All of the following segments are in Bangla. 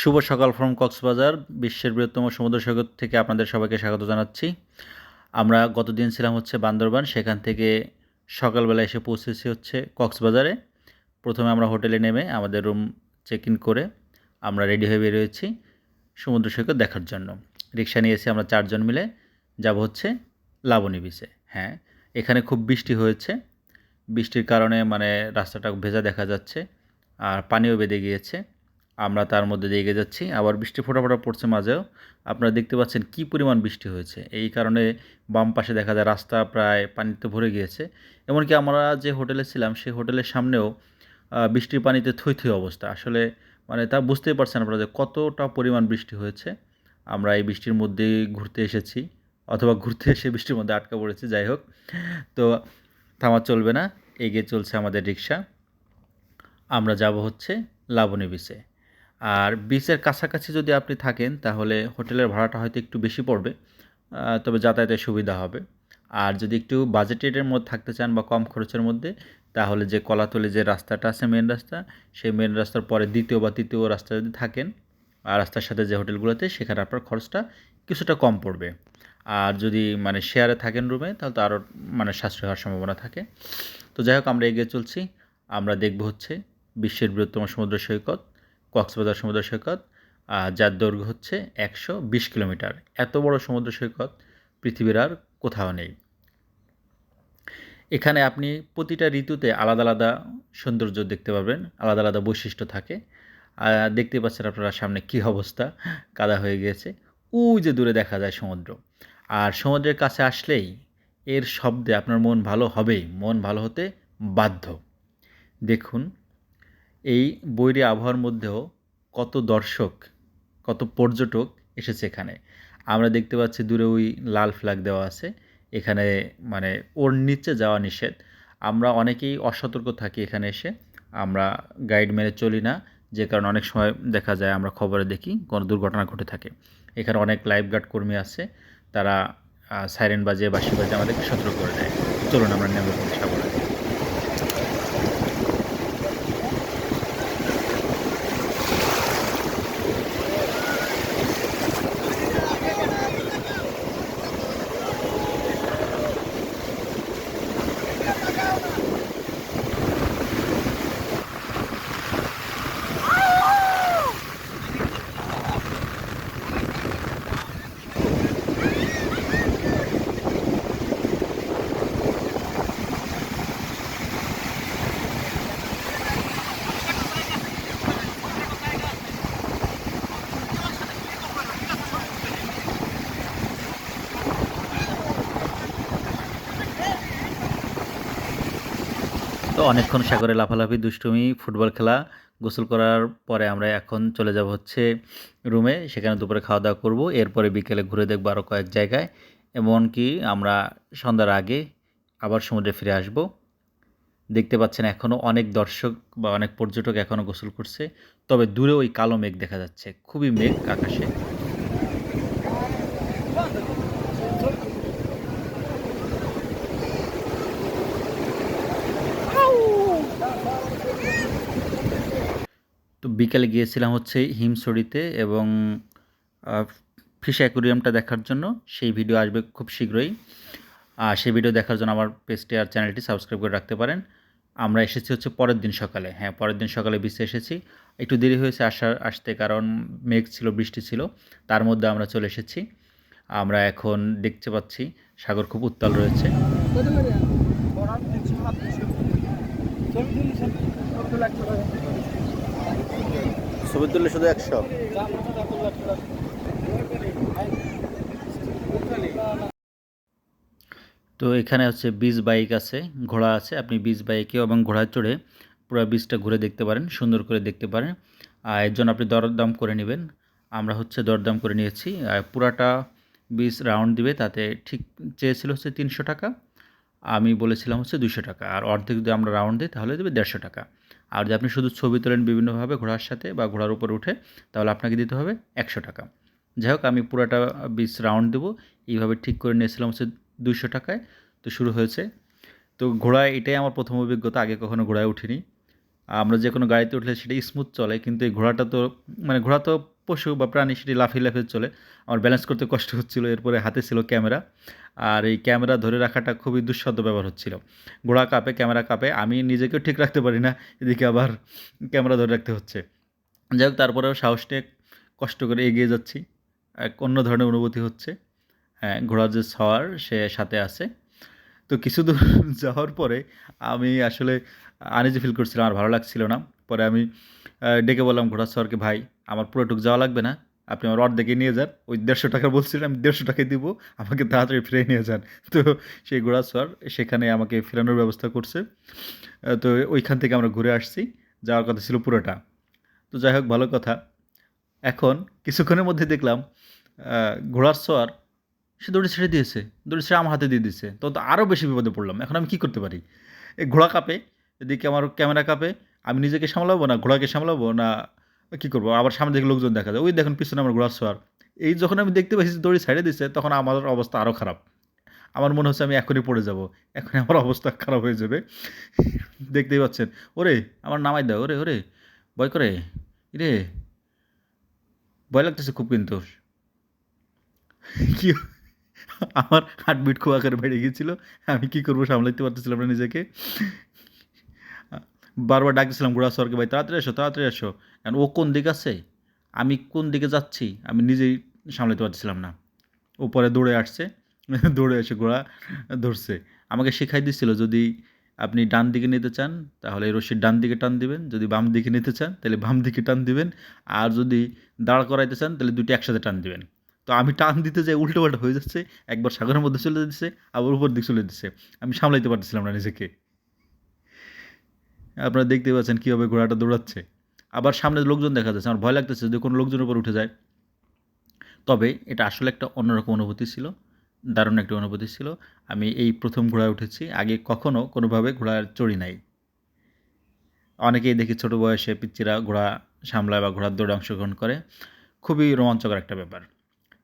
শুভ সকাল ফ্রম কক্সবাজার। বিশ্বের বৃহত্তম সমুদ্র সৈকত থেকে আপনাদের সবাইকে স্বাগত জানাচ্ছি। আমরা গতদিন ছিলাম হচ্ছে বান্দরবান, সেখান থেকে সকালবেলা এসে পৌঁছেছি হচ্ছে কক্সবাজারে। প্রথমে আমরা হোটেলে নেমে আমাদের রুম চেক ইন করে আমরা রেডি হয়ে বেরিয়েছি সমুদ্র সৈকত দেখার জন্য। রিক্সা নিয়েছি আমরা 4 জন মিলে, যাব হচ্ছে লাবণী বিচে। হ্যাঁ, এখানে খুব বৃষ্টি হয়েছে। বৃষ্টির কারণে মানে রাস্তাটা ভেজা দেখা যাচ্ছে আর পানিও বেঁধে গিয়েছে। আমরা তার মধ্যে দিয়ে এগিয়ে যাচ্ছি, আবার বৃষ্টি ফোঁটা ফোঁটা পড়ছে মাঝেও। আপনারা দেখতে পাচ্ছেন কী পরিমাণ বৃষ্টি হয়েছে। এই কারণে বাম পাশে দেখা যায় রাস্তা প্রায় পানিতে ভরে গিয়েছে। এমনকি আমরা যে হোটেলে ছিলাম সেই হোটেলের সামনেও বৃষ্টির পানিতে থই থই অবস্থা। আসলে মানে তা বুঝতেই পারছেন আপনারা যে কতটা পরিমাণ বৃষ্টি হয়েছে। আমরা এই বৃষ্টির মধ্যেই ঘুরতে এসেছি, অথবা ঘুরতে এসে বৃষ্টির মধ্যে আটকা পড়েছি। যাই হোক, তো থামা চলবে না, এগিয়ে চলছে আমাদের রিক্সা। আমরা যাব হচ্ছে লাবণী বিচে। আর বিচের কাছাকাছি যদি আপনি থাকেন তাহলে হোটেলের ভাড়াটা হয়তো একটু বেশি পড়বে, তবে যাতায়াতের সুবিধা হবে। আর যদি একটু বাজেটের মধ্যে থাকতে চান বা কম খরচের মধ্যে, তাহলে যে কলাতলি যে রাস্তাটা আছে মেন রাস্তা, সেই মেন রাস্তার পরে দ্বিতীয় বা তৃতীয় রাস্তা যদি থাকেন আর রাস্তার সাথে যে হোটেলগুলোতে, সেখানে আপনার খরচটা কিছুটা কম পড়বে। আর যদি মানে শেয়ারে থাকেন রুমে, তাহলে তো আরও মানে সাশ্রয় হওয়ার সম্ভাবনা থাকে। তো যাই হোক, আমরা এগিয়ে চলছি। আমরা দেখব হচ্ছে বিশ্বের বৃহত্তম সমুদ্র সৈকত কক্সবাজার সমুদ্র সৈকত, যার দৈর্ঘ্য হচ্ছে 120 কিলোমিটার। এত বড় সমুদ্র সৈকত পৃথিবীর আর কোথাও নেই। এখানে আপনি প্রতিটা ঋতুতে আলাদা আলাদা সৌন্দর্য দেখতে পারবেন, আলাদা আলাদা বৈশিষ্ট্য থাকে। দেখতে পাচ্ছেন আপনারা সামনে কী অবস্থা, কাদা হয়ে গিয়েছে। ওই যে দূরে দেখা যায় সমুদ্র। আর সমুদ্রের কাছে আসলেই এর শব্দে আপনার মন ভালো হবেই, মন ভালো হতে বাধ্য। দেখুন, এই বৈরী আবহাওয়ার মধ্যেও কত দর্শক, কত পর্যটক এসেছে এখানে। আমরা দেখতে পাচ্ছি দূরে ওই লাল ফ্ল্যাগ দেওয়া আছে। এখানে মানে ওর নিচে যাওয়া নিষেধ। আমরা অনেকেই অসতর্ক থাকি এখানে এসে। আমরা গাইড মেনে চলি না, যে কারণে অনেক সময় দেখা যায় আমরা খবরে দেখি কোনো দুর্ঘটনা ঘটে থাকে। এখানে অনেক লাইফগার্ড কর্মী আছে, তারা সাইরেন বাজিয়ে বাঁশি বাজিয়ে আমাদেরকে সতর্ক করে দেয়। চলুন আমরা নেমে পড়ি সাগরে। তো অনেকক্ষণ সাগরে লাফালাফি, দুষ্টুমি, ফুটবল খেলা, গোসল করার পরে আমরা এখন চলে যাব হচ্ছে রুমে। সেখানে দুপুরে খাওয়া দাওয়া করব। এরপরে বিকেলে ঘুরে দেখব আরও কয়েক জায়গায়। এমনকি আমরা সন্ধ্যার আগে আবার সমুদ্রে ফিরে আসব। দেখতে পাচ্ছেন এখনও অনেক দর্শক বা অনেক পর্যটক এখনও গোসল করছে। তবে দূরে ওই কালো মেঘ দেখা যাচ্ছে, খুবই মেঘ আকাশে। তো বিকেলে গিয়েছিলাম হচ্ছে হিমছড়িতে এবং ফিশ অ্যাকুরিয়ামটা দেখার জন্য। সেই ভিডিও আসবে খুব শীঘ্রই। আর সেই ভিডিও দেখার জন্য আমার পেজটি আর চ্যানেলটি সাবস্ক্রাইব করে রাখতে পারেন। আমরা এসেছি হচ্ছে পরের দিন সকালে। হ্যাঁ, পরের দিন সকালে বিচে এসেছি। একটু দেরি হয়েছে আসতে, কারণ মেঘ ছিল, বৃষ্টি ছিল। তার মধ্যে আমরা চলে এসেছি। আমরা এখন দেখতে পাচ্ছি সাগর খুব উত্তাল রয়েছে। ছবি তুললে শুধু 100। তো এখানে হচ্ছে বিচ বাইক আছে, ঘোড়া আছে। আপনি বিচ বাইকে এবং ঘোড়ায় চড়ে পুরো বিচটা ঘুরে দেখতে পারেন, সুন্দর করে দেখতে পারেন। এর জন্য আপনি দরদাম করে নেবেন। আমরা হচ্ছে দরদাম করে নিয়েছি। পুরাটা বিচ রাউন্ড দিবে, তাতে ঠিক চেয়েছিল হচ্ছে 300 টাকা। আমি বলেছিলাম হচ্ছে 200 টাকা। আর অর্ধেক যদি আমরা রাউন্ড দিই তাহলে দেবে 150 টাকা। আর যদি আপনি শুধু ছবি তোলেন বিভিন্নভাবে ঘোড়ার সাথে বা ঘোড়ার উপরে উঠে, তাহলে আপনাকে দিতে হবে 100 টাকা। যাই হোক, আমি পুরাটা বিচ রাউন্ড দেবো এইভাবে ঠিক করে নিয়েছিলাম হচ্ছে 200 টাকায়। তো শুরু হয়েছে। তো ঘোড়ায় এটাই আমার প্রথম অভিজ্ঞতা, আগে কখনো ঘোড়ায় উঠিনি। আমরা যে কোনো গাড়িতে উঠলে সেটা স্মুথ চলে, কিন্তু এই ঘোড়াটা তো মানে ঘোড়া তো পশু বা প্রাণী, সেটি লাফিয়ে লাফিয়ে চলে। আমার ব্যালেন্স করতে কষ্ট হচ্ছিলো। এরপরে হাতে ছিল ক্যামেরা, আর এই ক্যামেরা ধরে রাখাটা খুবই দুঃসাধ্য ব্যাপার হচ্ছিল। ঘোড়া কাঁপে, ক্যামেরা কাঁপে, আমি নিজেকেও ঠিক রাখতে পারি না, এদিকে আবার ক্যামেরা ধরে রাখতে হচ্ছে। যাই হোক, তারপরেও সাহস নিয়ে কষ্ট করে এগিয়ে যাচ্ছি। এক অন্য ধরনের অনুভূতি হচ্ছে। হ্যাঁ, ঘোড়ার যে সওয়ার সে সাথে আছে। তো কিছু দূর যাওয়ার পরে আমি আসলে আনইজি ফিল করছিলাম, আর ভালো লাগছিল না। পরে আমি ডেকে বললাম ঘোড়ার সওয়ারকে, "ভাই, আমার পুরোটুক যাওয়া লাগবে না। আপনি আমার অর্ধেকে নিয়ে যান। ওই ৳১৫০ বলছিলেন, আমি ৳১৫০ দিব। আমাকে তাড়াতাড়ি ফিরিয়ে নিয়ে যান।" তো সেই ঘোড়ার সওয়ার সেখানে আমাকে ফেরানোর ব্যবস্থা করছে। তো ওইখান থেকে আমরা ঘুরে আসছি। যাওয়ার কথা ছিল পুরোটা। তো যাই হোক, ভালো কথা। এখন কিছুক্ষণের মধ্যে দেখলাম আ ঘোড়ার সওয়ার সে দড়ি ছেড়ে দিয়েছে। দড়ি ছেড়ে আমার হাতে দিয়ে দিছে। তো আরও বেশি বিপদে পড়লাম। এখন আমি কী করতে পারি? এই ঘোড়া কাঁপে, এদিকে আমার ক্যামেরা কাঁপে। আমি নিজেকে সামলাবো না ঘোড়াকে সামলাবো, না কী করবো? আবার সামনে থেকে লোকজন দেখা যায়। ওই দেখুন পিছনে আমার ঘোড়ার সওয়ার। এই যখন আমি দেখতে পাইছি দড়ি ছেড়ে দিছে, তখন আমার অবস্থা আরও খারাপ। আমার মনে হচ্ছে আমি এখনই পড়ে যাবো। এখনই আমার অবস্থা খারাপ হয়ে যাবে। দেখতেই পাচ্ছেন। "ওরে! আমার নামায় দাও। ওরে, ওরে! ভয় করে। কিরে? ভয় লাগতেছে খুব কিন্তু।" কি আমার হার্টবিট খুব আকারে বেড়ে গিয়েছিল। আমি কী করবো সামলাইতে পারতেছিলাম না নিজেকে। আ বারবার ডাকতেছিলাম ঘোড়া সওয়ারকে, "ভাই তাড়াতাড়ি আসো, তাড়াতাড়ি আসো।" এখন ও কোন দিকে আছে, আমি কোন দিকে যাচ্ছি, আমি নিজেই সামলাতে পারতেছিলাম না। ও পরে দৌড়ে আসছে। দৌড়ে এসে ঘোড়া ধরছে। আমাকে শিখাই দিচ্ছিল, যদি আপনি ডান দিকে নিতে চান তাহলে এই রশির ডান দিকে টান দিবেন। যদি বাম দিকে নিতে চান তাহলে বাম দিকে টান দিবেন। আর যদি দাঁড় করাইতে চান তাহলে ২ টি একসাথে টান দিবেন। তো আমি টান দিতে যাই উল্টো-পাল্টা হয়ে যাচ্ছে। একবার সাগরের মধ্যে চলে দিছে, আবার উপর দিকে চলে দিছে। আমি সামলাইতে পারতেছিলাম না নিজেকে। আপনারা দেখতেই পাচ্ছেন কীভাবে ঘোড়াটা দৌড়াচ্ছে। আবার সামনে লোকজন দেখা যাচ্ছে। আমার ভয় লাগতেছে যদি কোনো লোকজনের উপর উঠে যায়। তবে এটা আসলে একটা অন্যরকম অনুভূতি ছিল। দারুণ একটা অনুভূতি ছিল। আমি এই ১ম ঘোড়ায় উঠেছি। আগে কখনো কোনোভাবে ঘোড়ায় চড়ি নাই। অনেকেই দেখি ছোট বয়সে পিচ্চিরা ঘোড়া সামলায় বা ঘোড়ার দৌড়ে অংশগ্রহণ করে। খুবই রোমাঞ্চকর একটা ব্যাপার।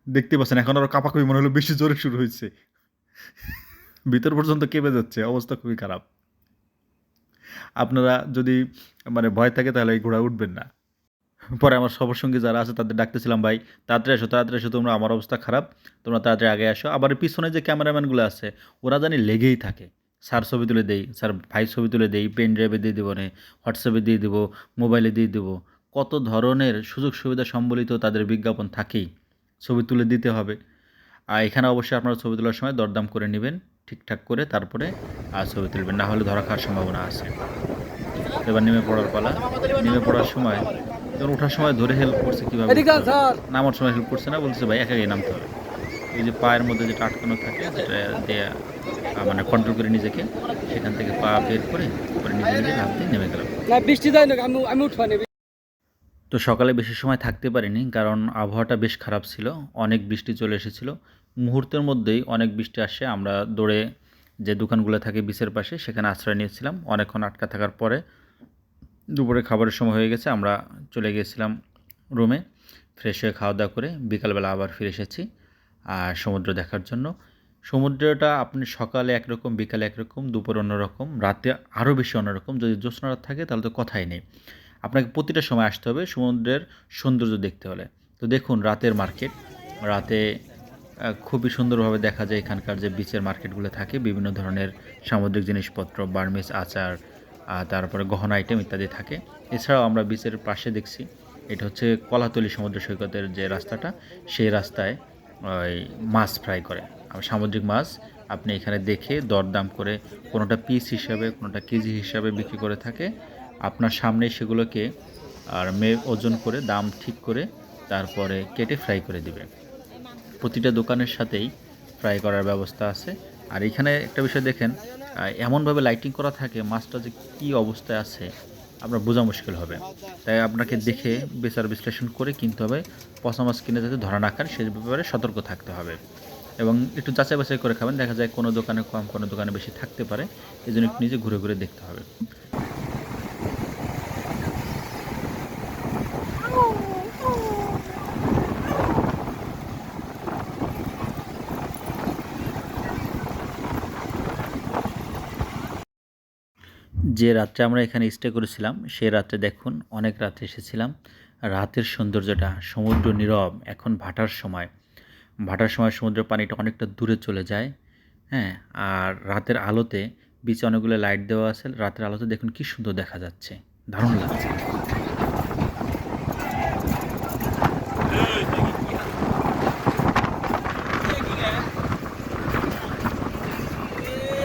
দেখতেই পাচ্ছেন এখন আরও কাঁপাকাঁপি মনে হলো বেশি জোরে শুরু হইছে। ভিতর পর্যন্ত কেঁপে যাচ্ছে। অবস্থা খুবই খারাপ। আপনারা যদি মানে ভয় থাকে তাহলে এই ঘোড়ায় উঠবেন না। পরে আমার সফরসঙ্গী যারা আছে তাদের ডাকতেছিলাম, "ভাই তাড়াতাড়ি আসো, তাড়াতাড়ি আসো তোমরা, আমার অবস্থা খারাপ। তোমরা তাড়াতাড়ি আগে আসো।" আবার পিছনে যে ক্যামেরাম্যানগুলো আছে ওরা জানি লেগেই থাকে। "স্যার ছবি তুলে দেই, স্যার ভাই ছবি তুলে দেই, পেন ড্রাইভে দিয়ে দিবনে, হোয়াটসঅ্যাপে দিয়ে দিব, মোবাইলে দিয়ে দিব।" কত ধরনের সুযোগ সুবিধা সম্বলিত তাদের বিজ্ঞাপন থাকেই। ছবি তুলে দিতে হবে। আর এখানে অবশ্যই আপনারা ছবি তোলার সময় দরদাম করে নিবেন। ঠিকঠাক করে তারপরে ছবি তুলবেন। না হলে ধরা খাওয়ার সম্ভাবনা আছে। এবার নেমে পড়ার পালা। নেমে পড়ার সময় যেমন ওঠার সময় ধরে হেল্প করছে কীভাবে উঠতে হবে। নামার সময় হেল্প করছে না, বলতেছে ভাই একা একাই নামতে হবে। ওই যে পায়ের মধ্যে যেটা আটকানো থাকে যেটা দিয়ে মানে কন্ট্রোল করে নিজেকে, সেখান থেকে পা বের করে পরে নিজে, নিজে লাফ দিয়ে নেমে গেলাম। না বৃষ্টি যায় না, আমি উঠবো না। তো সকালে বেশি সময় থাকতে পারিনি, কারণ আবহাওয়াটা বেশ খারাপ ছিল। অনেক বৃষ্টি চলে এসেছিল। মুহূর্তের মধ্যেই অনেক বৃষ্টি আসে। আমরা দৌড়ে যে দোকানগুলো থাকে বিচের পাশে সেখানে আশ্রয় নিয়েছিলাম। অনেকক্ষণ আটকা থাকার পরে দুপুরে খাবারের সময় হয়ে গেছে। আমরা চলে গিয়েছিলাম রুমে। ফ্রেশ হয়ে খাওয়া-দাওয়া করে বিকালবেলা আবার ফিরে এসেছি সমুদ্র দেখার জন্য। সমুদ্রটা আপনি সকালে একরকম, বিকালে একরকম, দুপুরে অন্যরকম, রাতে আরও বেশি অন্যরকম। যদি জ্যোৎস্না রাত থাকে তাহলে তো কথাই নেই। আপনাকে প্রতিটা সময় আসতে হবে সমুদ্রের সৌন্দর্য দেখতে হলে। তো দেখুন রাতের মার্কেট। রাতে খুবই সুন্দরভাবে দেখা যায় এখানকার যে বিচের মার্কেটগুলো থাকে, বিভিন্ন ধরনের সামুদ্রিক জিনিসপত্র, বার্মিজ আচার, তারপরে গহনা আইটেম ইত্যাদি থাকে। এছাড়াও আমরা বিচের পাশে দেখছি, এটা হচ্ছে কলাতলী সমুদ্র সৈকতের যে রাস্তাটা, সেই রাস্তায় ওই মাছ ফ্রাই করে। সামুদ্রিক মাছ আপনি এখানে দেখে দরদাম করে কোনোটা পিস হিসাবে, কোনোটা কেজি হিসাবে বিক্রি করে থাকে। আপনার সামনেই সেগুলোকে ওজন করে দাম ঠিক করে তারপরে কেটে ফ্রাই করে দিবে। প্রতিটা দোকানের সাথেই ফ্রাই করার ব্যবস্থা আছে। আর এখানে একটা বিষয় দেখেন, এমনভাবে লাইটিং করা থাকে মাছটা যে কী অবস্থায় আছে আপনার বোঝা মুশকিল হবে। তাই আপনাকে দেখে বিচার বিশ্লেষণ করে কিনতে হবে। পচা মাছ কিনে যাতে ধরা না খান সে ব্যাপারে সতর্ক থাকতে হবে এবং একটু যাচাই বাছাই করে খাবেন। দেখা যায় কোনো দোকানে কম, কোনো দোকানে বেশি থাকতে পারে। এজন্য একটু নিজে ঘুরে, ঘুরে দেখতে হবে। যে রাত্রে আমরা এখানে স্টে করেছিলাম সেই রাত্রে দেখুন অনেক রাত্রে এসেছিলাম। রাতের সৌন্দর্যটা, সমুদ্র নীরব, এখন ভাটার সময় সমুদ্রের পানিটা অনেকটা দূরে চলে যায়, হ্যাঁ? আর রাতের আলোতে বিচে অনেকগুলো লাইট দেওয়া আছে। রাতের আলোতে দেখুন কি সুন্দর দেখা যাচ্ছে, দারুণ লাগছে।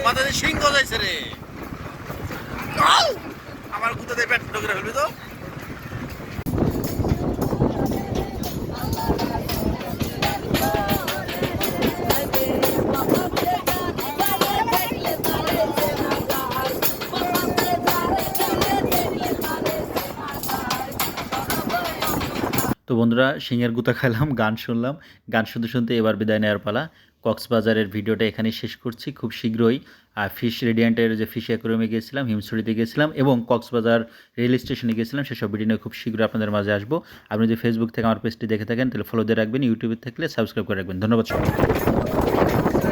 মাথাতে সিংহ যাইছে রে। আমার গুতাতে পেট ঢুকে ফেলবি তো। তো বন্ধুরা শিঙের গুঁতা খেলাম, গান শুনলাম। গান শুনতে, শুনতে এবার বিদায় নেওয়ার পালা। কক্সবাজারের ভিডিওটা এখানেই শেষ করছি। খুব শীঘ্রই ফিশ রেডিয়েন্টের যে ফিশ অ্যাকুয়ারিয়ামে গিয়েছিলাম, হিমছড়িতে গিয়েছিলাম এবং কক্সবাজার রেল স্টেশনে গিয়েছিলাম, সেসব ভিডিও নিয়ে খুব শীঘ্রই আপনাদের মাঝে আসবো। আপনি যদি ফেসবুক থেকে আমার পেজটি দেখে থাকেন তাহলে ফলো দিয়ে রাখবেন, ইউটিউবে থাকলে সাবস্ক্রাইব করে রাখবেন। ধন্যবাদ সবাইকে।